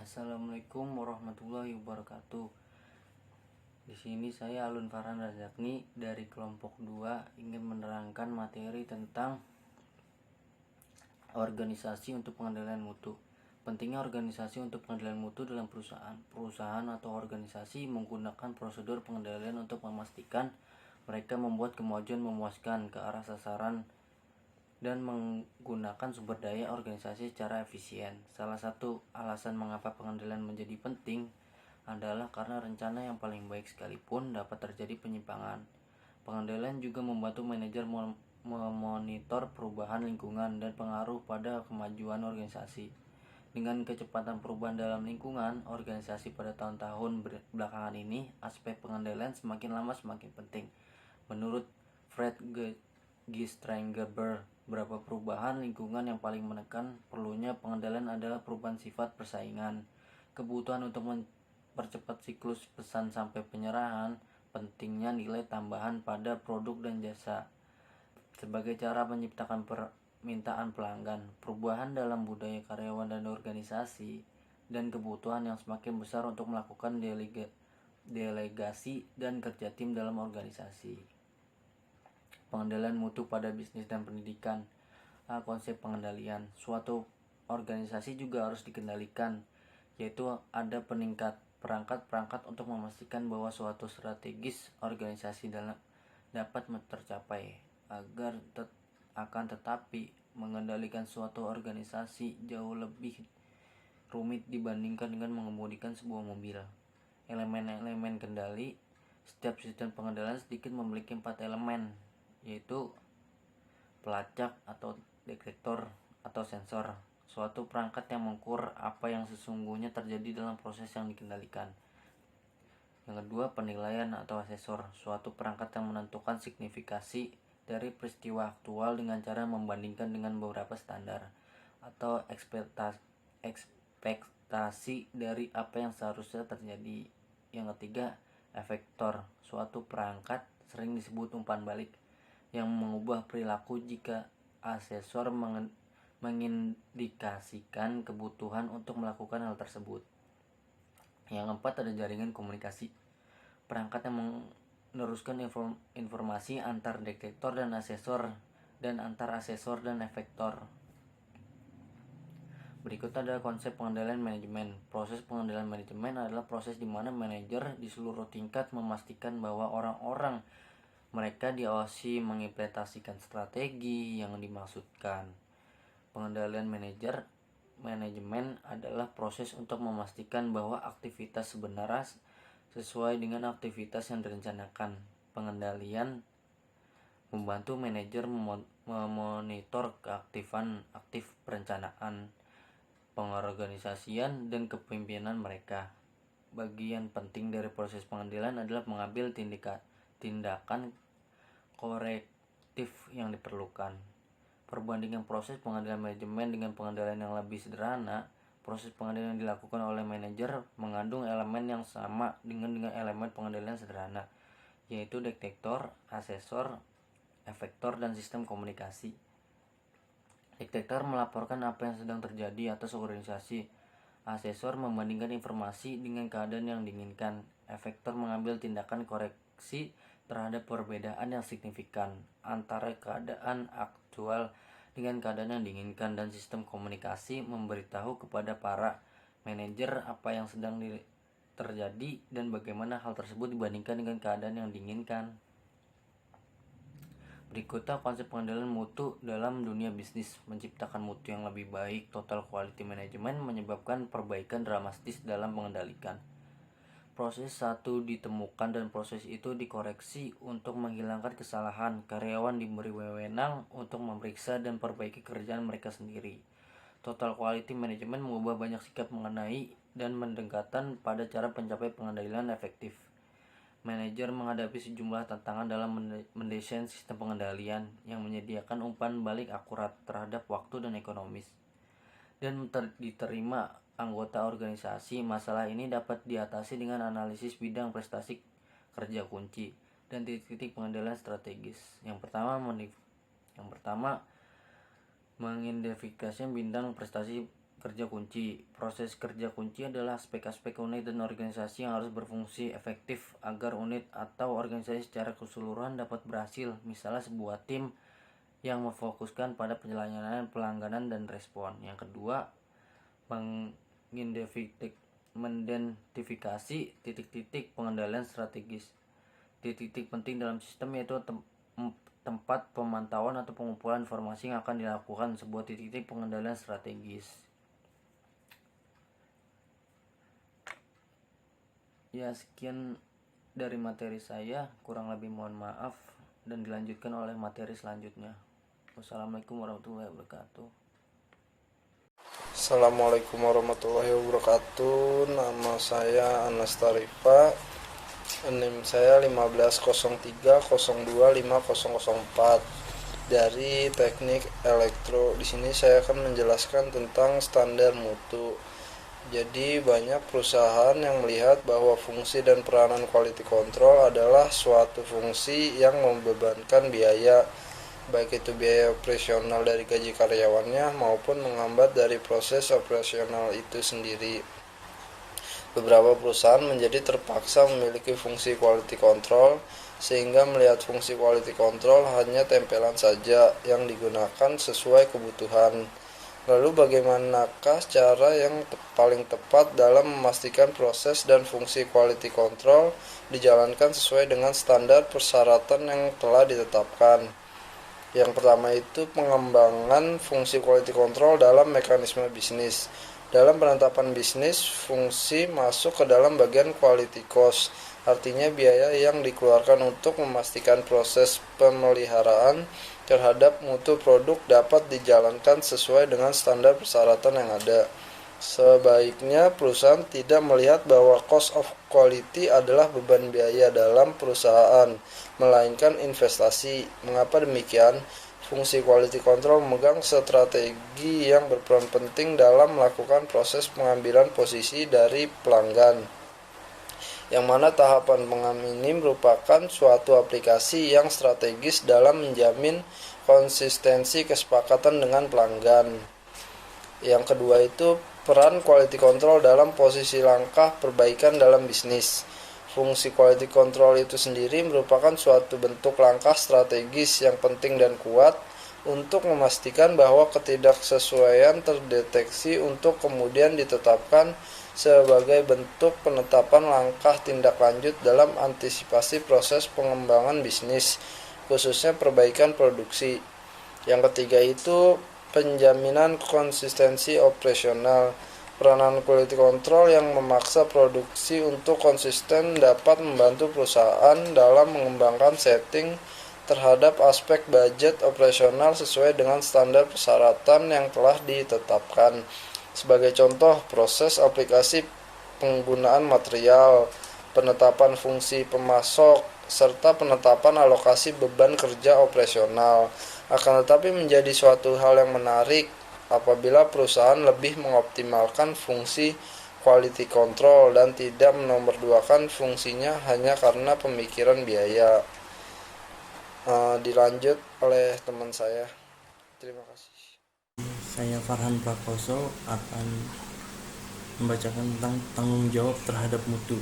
Assalamualaikum warahmatullahi wabarakatuh. Di sini saya Alun Farhan Razakni dari kelompok 2 ingin menerangkan materi tentang organisasi untuk pengendalian mutu. Pentingnya organisasi untuk pengendalian mutu dalam perusahaan atau organisasi menggunakan prosedur pengendalian untuk memastikan mereka membuat kemajuan memuaskan ke arah sasaran dan menggunakan sumber daya organisasi secara efisien. Salah satu alasan mengapa pengendalian menjadi penting adalah karena rencana yang paling baik sekalipun dapat terjadi penyimpangan. Pengendalian juga membantu manajer memonitor perubahan lingkungan dan pengaruh pada kemajuan organisasi. Dengan kecepatan perubahan dalam lingkungan organisasi pada tahun-tahun belakangan ini, aspek pengendalian semakin lama semakin penting. Menurut Fred Gistrengeber, beberapa perubahan lingkungan yang paling menekan perlunya pengendalian adalah perubahan sifat persaingan, kebutuhan untuk mempercepat siklus pesan sampai penyerahan, pentingnya nilai tambahan pada produk dan jasa sebagai cara menciptakan permintaan pelanggan, perubahan dalam budaya karyawan dan organisasi, dan kebutuhan yang semakin besar untuk melakukan delegasi dan kerja tim dalam organisasi. Pengendalian mutu pada bisnis dan pendidikan. Konsep pengendalian suatu organisasi juga harus dikendalikan, yaitu ada perangkat-perangkat untuk memastikan bahwa suatu strategis organisasi dapat tercapai. Akan tetapi mengendalikan suatu organisasi jauh lebih rumit dibandingkan dengan mengemudikan sebuah mobil. Elemen-elemen kendali. Setiap sistem pengendalian sedikit memiliki 4 elemen, yaitu pelacak atau detektor atau sensor, suatu perangkat yang mengukur apa yang sesungguhnya terjadi dalam proses yang dikendalikan. Yang kedua, penilaian atau asesor, suatu perangkat yang menentukan signifikasi dari peristiwa aktual dengan cara membandingkan dengan beberapa standar atau ekspektasi dari apa yang seharusnya terjadi. Yang ketiga, efektor, suatu perangkat sering disebut umpan balik yang mengubah perilaku jika asesor mengindikasikan kebutuhan untuk melakukan hal tersebut. Yang keempat, ada jaringan komunikasi, perangkat yang meneruskan informasi antar detektor dan asesor dan antar asesor dan efektor. Berikut adalah konsep pengendalian manajemen. Proses pengendalian manajemen adalah proses di mana manajer di seluruh tingkat memastikan bahwa orang-orang mereka diawasi mengimplementasikan strategi yang dimaksudkan. Pengendalian manajemen adalah proses untuk memastikan bahwa aktivitas sebenarnya sesuai dengan aktivitas yang direncanakan. Pengendalian membantu manajer memonitor keaktifan perencanaan, pengorganisasian, dan kepemimpinan mereka. Bagian penting dari proses pengendalian adalah mengambil tindakan korektif yang diperlukan. Perbandingan proses pengendalian manajemen dengan pengendalian yang lebih sederhana. Proses pengendalian yang dilakukan oleh manajer mengandung elemen yang sama dengan elemen pengendalian sederhana, yaitu detektor, asesor, efektor, dan sistem komunikasi. Detektor melaporkan apa yang sedang terjadi atas organisasi. Asesor membandingkan informasi dengan keadaan yang diinginkan. Efektor mengambil tindakan koreksi terhadap perbedaan yang signifikan antara keadaan aktual dengan keadaan yang diinginkan, dan sistem komunikasi memberitahu kepada para manajer apa yang sedang terjadi dan bagaimana hal tersebut dibandingkan dengan keadaan yang diinginkan. Berikutnya konsep pengendalian mutu dalam dunia bisnis. Menciptakan mutu yang lebih baik, total quality management menyebabkan perbaikan dramatis dalam mengendalikan. Proses satu ditemukan dan proses itu dikoreksi untuk menghilangkan kesalahan. Karyawan diberi wewenang untuk memeriksa dan perbaiki kerjaan mereka sendiri. Total quality management mengubah banyak sikap mengenai dan mendekatan pada cara mencapai pengendalian efektif. Manajer menghadapi sejumlah tantangan dalam mendesain sistem pengendalian yang menyediakan umpan balik akurat terhadap waktu dan ekonomis dan diterima anggota organisasi. Masalah ini dapat diatasi dengan analisis bidang prestasi kerja kunci dan titik-titik pengendalian strategis. Yang pertama, mengidentifikasi bidang prestasi kerja kunci. Proses kerja kunci adalah aspek-aspek unit dan organisasi yang harus berfungsi efektif agar unit atau organisasi secara keseluruhan dapat berhasil. Misalnya sebuah tim yang memfokuskan pada penyelenggaraan pelangganan dan respon. Yang kedua, mengidentifikasi titik-titik pengendalian strategis. Titik-titik penting dalam sistem yaitu tempat pemantauan atau pengumpulan informasi yang akan dilakukan sebuah titik-titik pengendalian strategis. Ya, sekian dari materi saya, kurang lebih mohon maaf dan dilanjutkan oleh materi selanjutnya. Wassalamualaikum warahmatullahi wabarakatuh. Assalamualaikum warahmatullahi wabarakatuh. Nama saya Anas Tarifa. NIM saya 1503025004 dari Teknik Elektro. Di sini saya akan menjelaskan tentang standar mutu. Jadi banyak perusahaan yang melihat bahwa fungsi dan peranan quality control adalah suatu fungsi yang membebankan biaya, baik itu biaya operasional dari gaji karyawannya maupun menghambat dari proses operasional itu sendiri. Beberapa perusahaan menjadi terpaksa memiliki fungsi quality control, sehingga melihat fungsi quality control hanya tempelan saja yang digunakan sesuai kebutuhan. Lalu bagaimanakah cara yang paling tepat dalam memastikan proses dan fungsi quality control dijalankan sesuai dengan standar persyaratan yang telah ditetapkan? Yang pertama itu pengembangan fungsi quality control dalam mekanisme bisnis. Dalam penetapan bisnis, fungsi masuk ke dalam bagian quality cost, artinya biaya yang dikeluarkan untuk memastikan proses pemeliharaan terhadap mutu produk dapat dijalankan sesuai dengan standar persyaratan yang ada. Sebaiknya perusahaan tidak melihat bahwa cost of quality adalah beban biaya dalam perusahaan, melainkan investasi. Mengapa demikian? Fungsi quality control memegang strategi yang berperan penting dalam melakukan proses pengambilan posisi dari pelanggan, yang mana tahapan pengambilan ini merupakan suatu aplikasi yang strategis dalam menjamin konsistensi kesepakatan dengan pelanggan. Yang kedua itu peran quality control dalam posisi langkah perbaikan dalam bisnis. Fungsi quality control itu sendiri merupakan suatu bentuk langkah strategis yang penting dan kuat untuk memastikan bahwa ketidaksesuaian terdeteksi untuk kemudian ditetapkan sebagai bentuk penetapan langkah tindak lanjut dalam antisipasi proses pengembangan bisnis, khususnya perbaikan produksi. Yang ketiga itu penjaminan konsistensi operasional. Peranan quality control yang memaksa produksi untuk konsisten dapat membantu perusahaan dalam mengembangkan setting terhadap aspek budget operasional sesuai dengan standar persyaratan yang telah ditetapkan. Sebagai contoh, proses aplikasi penggunaan material, penetapan fungsi pemasok, serta penetapan alokasi beban kerja operasional. Akan tetapi menjadi suatu hal yang menarik apabila perusahaan lebih mengoptimalkan fungsi quality control dan tidak menomorduakan fungsinya hanya karena pemikiran biaya. Dilanjut oleh teman saya. Terima kasih. Saya Farhan Prakoso akan membacakan tentang tanggung jawab terhadap mutu.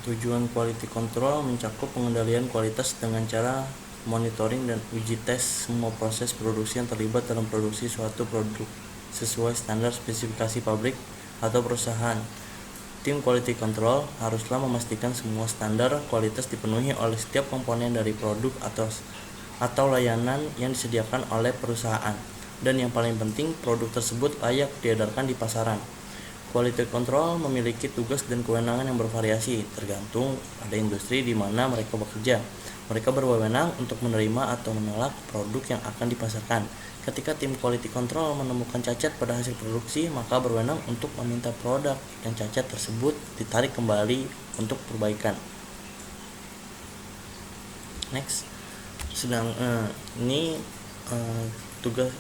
Tujuan quality control mencakup pengendalian kualitas dengan cara monitoring dan uji tes semua proses produksi yang terlibat dalam produksi suatu produk sesuai standar spesifikasi pabrik atau perusahaan. Tim quality control haruslah memastikan semua standar kualitas dipenuhi oleh setiap komponen dari produk atau layanan yang disediakan oleh perusahaan, dan yang paling penting produk tersebut layak diedarkan di pasaran. Quality control memiliki tugas dan kewenangan yang bervariasi tergantung pada industri di mana mereka bekerja. Mereka berwenang untuk menerima atau menolak produk yang akan dipasarkan. Ketika tim quality control menemukan cacat pada hasil produksi, maka berwenang untuk meminta produk dan cacat tersebut ditarik kembali untuk perbaikan. Next, tugas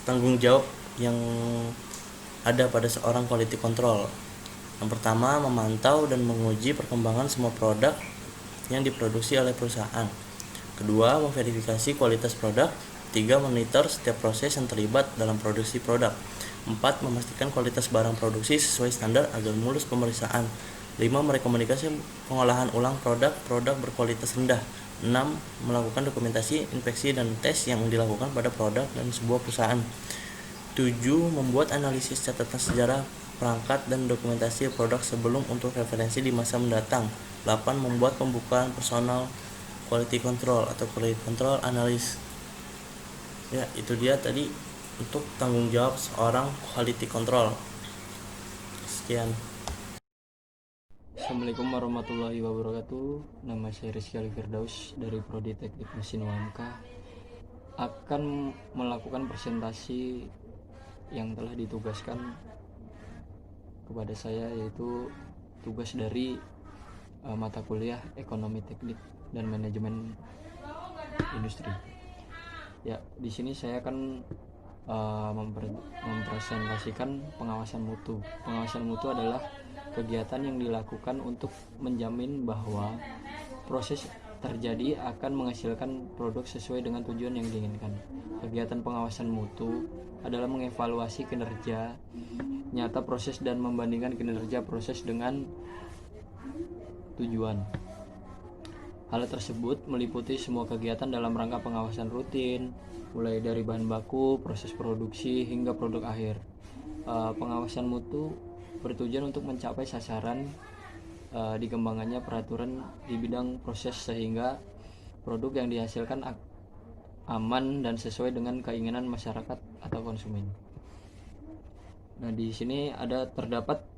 tanggung jawab yang ada pada seorang quality control. Yang pertama, memantau dan menguji perkembangan semua produk yang diproduksi oleh perusahaan. Kedua, memverifikasi kualitas produk. 3. Monitor setiap proses yang terlibat dalam produksi produk. 4. Memastikan kualitas barang produksi sesuai standar agar mulus pemeriksaan. 5. Merekomendasikan pengolahan ulang produk berkualitas rendah. 6. Melakukan dokumentasi, inspeksi, dan tes yang dilakukan pada produk dan sebuah perusahaan. 7. Membuat analisis catatan sejarah perangkat dan dokumentasi produk sebelum untuk referensi di masa mendatang. 8. Membuat pembukaan personal quality control atau quality control analysis. Ya, itu dia tadi untuk tanggung jawab seorang quality control. Sekian. Assalamualaikum warahmatullahi wabarakatuh. Nama saya Rizky Ali Firdaus dari Prodi Teknik Mesin UMK. Akan melakukan presentasi yang telah ditugaskan kepada saya, yaitu tugas dari mata kuliah Ekonomi Teknik dan Manajemen Industri. Ya, di sini saya akan mempresentasikan pengawasan mutu. Pengawasan mutu adalah kegiatan yang dilakukan untuk menjamin bahwa proses terjadi akan menghasilkan produk sesuai dengan tujuan yang diinginkan. Kegiatan pengawasan mutu adalah mengevaluasi kinerja nyata proses dan membandingkan kinerja proses dengan tujuan. Hal tersebut meliputi semua kegiatan dalam rangka pengawasan rutin, mulai dari bahan baku, proses produksi, hingga produk akhir. Pengawasan mutu bertujuan untuk mencapai sasaran dikembangannya peraturan di bidang proses sehingga produk yang dihasilkan aman dan sesuai dengan keinginan masyarakat atau konsumen. Nah, di sini terdapat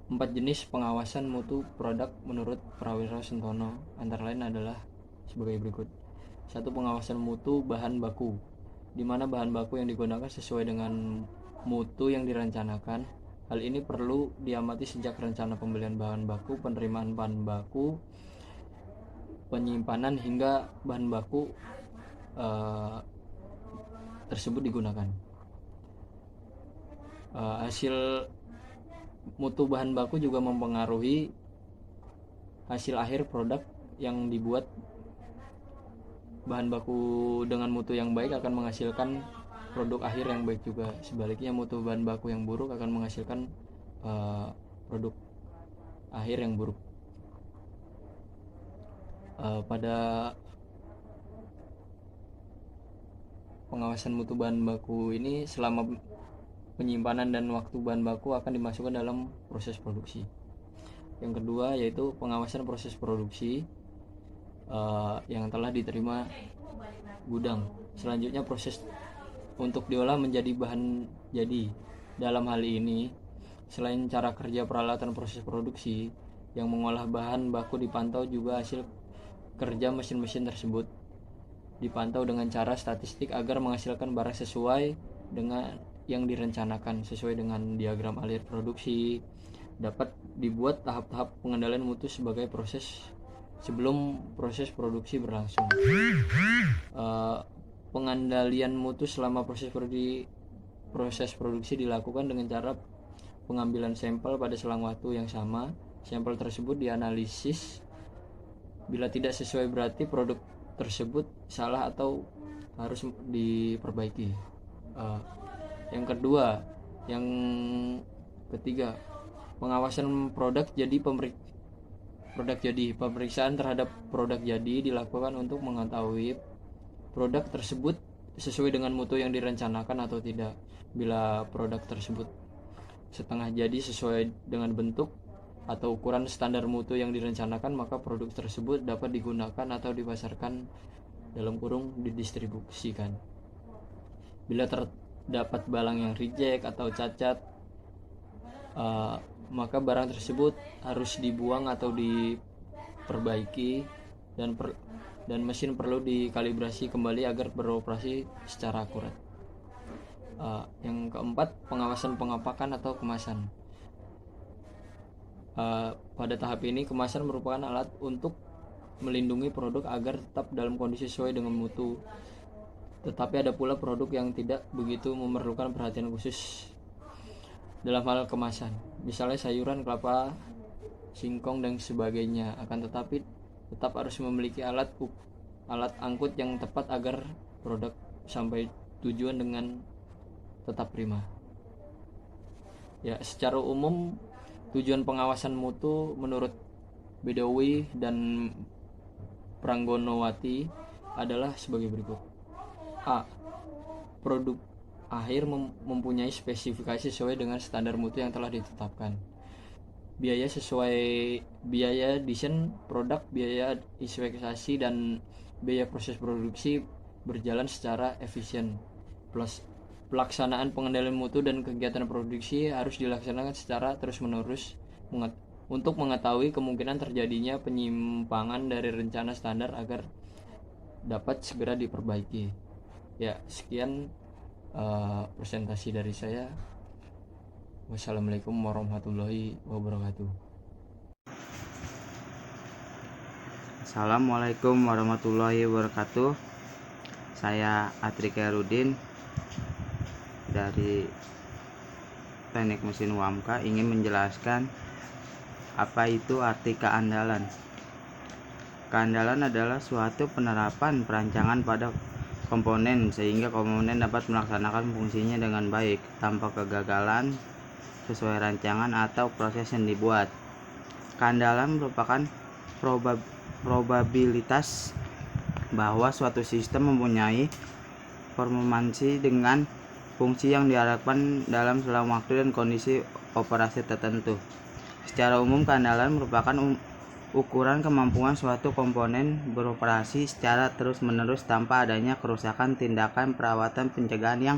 4 jenis pengawasan mutu produk menurut Prawiro Sentono, antara lain adalah sebagai berikut. 1. Pengawasan mutu bahan baku, di mana bahan baku yang digunakan sesuai dengan mutu yang direncanakan. Hal ini perlu diamati sejak rencana pembelian bahan baku, penerimaan bahan baku, penyimpanan hingga bahan baku tersebut digunakan. Hasil mutu bahan baku juga mempengaruhi hasil akhir produk yang dibuat. Bahan baku dengan mutu yang baik akan menghasilkan produk akhir yang baik juga. Sebaliknya, mutu bahan baku yang buruk akan menghasilkan produk akhir yang buruk. Pada pengawasan mutu bahan baku ini, selama penyimpanan dan waktu bahan baku akan dimasukkan dalam proses produksi. Yang kedua yaitu pengawasan proses produksi yang telah diterima gudang. Selanjutnya, proses untuk diolah menjadi bahan jadi. Dalam hal ini, selain cara kerja peralatan proses produksi yang mengolah bahan baku dipantau, juga hasil kerja mesin-mesin tersebut dipantau dengan cara statistik agar menghasilkan barang sesuai dengan yang direncanakan. Sesuai dengan diagram alir produksi, dapat dibuat tahap-tahap pengendalian mutu sebagai proses sebelum proses produksi berlangsung. Pengendalian mutu selama proses produksi dilakukan dengan cara pengambilan sampel pada selang waktu yang sama. Sampel tersebut dianalisis. Bila tidak sesuai, berarti produk tersebut salah atau harus diperbaiki. Yang ketiga, pengawasan produk jadi. Pemeriksaan terhadap produk jadi dilakukan untuk mengetahui produk tersebut sesuai dengan mutu yang direncanakan atau tidak. Bila produk tersebut setengah jadi sesuai dengan bentuk atau ukuran standar mutu yang direncanakan, maka produk tersebut dapat digunakan atau dipasarkan (didistribusikan). Bila terdapat barang yang reject atau cacat, maka barang tersebut harus dibuang atau diperbaiki, dan mesin perlu dikalibrasi kembali agar beroperasi secara akurat. Yang keempat, pengawasan pengepakan atau kemasan. Pada tahap ini, kemasan merupakan alat untuk melindungi produk agar tetap dalam kondisi sesuai dengan mutu. Tetapi ada pula produk yang tidak begitu memerlukan perhatian khusus dalam hal kemasan, misalnya sayuran, kelapa, singkong dan sebagainya. Akan tetapi tetap harus memiliki alat angkut yang tepat agar produk sampai tujuan dengan tetap prima. Ya, secara umum tujuan pengawasan mutu menurut Bedowi dan Pranggonowati adalah sebagai berikut. A. Produk akhir mempunyai spesifikasi sesuai dengan standar mutu yang telah ditetapkan. Biaya desain produk, biaya investasi, dan biaya proses produksi berjalan secara efisien. Plus pelaksanaan pengendalian mutu dan kegiatan produksi harus dilaksanakan secara terus-menerus untuk mengetahui kemungkinan terjadinya penyimpangan dari rencana standar agar dapat segera diperbaiki. Ya, sekian presentasi dari saya. Wassalamualaikum warahmatullahi wabarakatuh. Assalamualaikum warahmatullahi wabarakatuh. Saya Atri Khairudin dari Teknik Mesin UAMKA ingin menjelaskan apa itu arti keandalan. Keandalan adalah suatu penerapan perancangan pada komponen sehingga komponen dapat melaksanakan fungsinya dengan baik tanpa kegagalan sesuai rancangan atau proses yang dibuat. Keandalan merupakan probabilitas bahwa suatu sistem mempunyai performansi dengan fungsi yang diharapkan dalam selama waktu dan kondisi operasi tertentu. Secara umum, keandalan merupakan ukuran kemampuan suatu komponen beroperasi secara terus-menerus tanpa adanya kerusakan. Tindakan perawatan pencegahan yang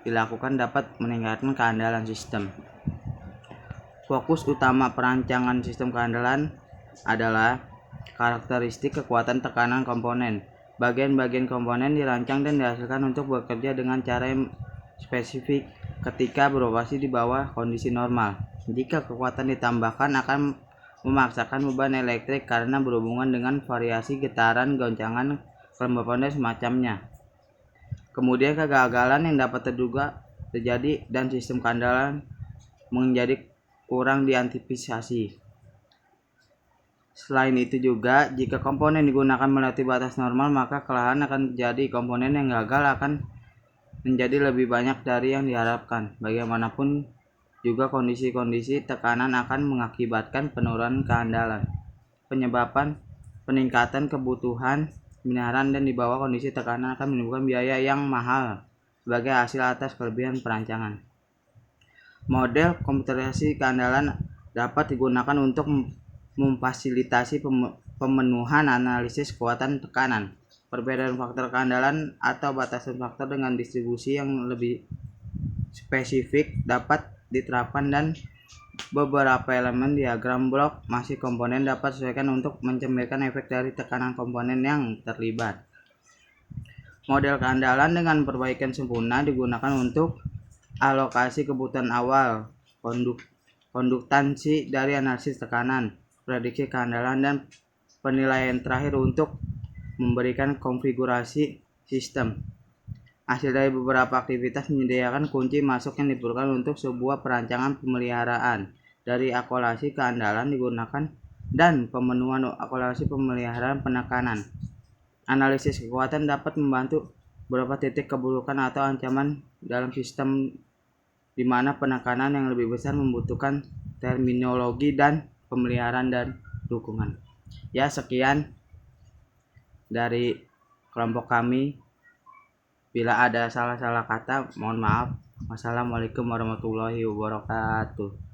dilakukan dapat meningkatkan keandalan sistem. Fokus utama perancangan sistem keandalan adalah karakteristik kekuatan tekanan komponen. Bagian-bagian komponen dirancang dan dihasilkan untuk bekerja dengan cara yang spesifik ketika beroperasi di bawah kondisi normal. Jika kekuatan ditambahkan akan memaksakan beban elektrik karena berhubungan dengan variasi getaran, goncangan, kelembapan dan semacamnya. Kemudian kegagalan yang dapat terjadi dan sistem keandalan menjadi kurang diantisipasi. Selain itu juga, jika komponen digunakan melewati batas normal, maka kelelahan akan terjadi. Komponen yang gagal akan menjadi lebih banyak dari yang diharapkan. Bagaimanapun juga kondisi-kondisi tekanan akan mengakibatkan penurunan keandalan. Peningkatan kebutuhan pemeliharaan dan di bawah kondisi tekanan akan menimbulkan biaya yang mahal sebagai hasil atas kelebihan perancangan. Model komputerisasi keandalan dapat digunakan untuk memfasilitasi pemenuhan analisis kekuatan tekanan, perbedaan faktor keandalan atau batasan faktor dengan distribusi yang lebih spesifik dapat diterapkan, dan beberapa elemen diagram blok masih komponen dapat disesuaikan untuk mencerminkan efek dari tekanan komponen yang terlibat. Model keandalan dengan perbaikan sempurna digunakan untuk alokasi kebutuhan awal, konduktansi dari analisis tekanan, prediksi keandalan, dan penilaian terakhir untuk memberikan konfigurasi sistem. Hasil dari beberapa aktivitas menyediakan kunci masuk yang diperlukan untuk sebuah perancangan pemeliharaan. Dari akumulasi keandalan digunakan dan pemenuhan akumulasi pemeliharaan penekanan. Analisis kekuatan dapat membantu beberapa titik keburukan atau ancaman dalam sistem di mana penekanan yang lebih besar membutuhkan terminologi dan pemeliharaan dan dukungan. Ya, sekian dari kelompok kami. Bila ada salah-salah kata, mohon maaf. Wassalamualaikum warahmatullahi wabarakatuh.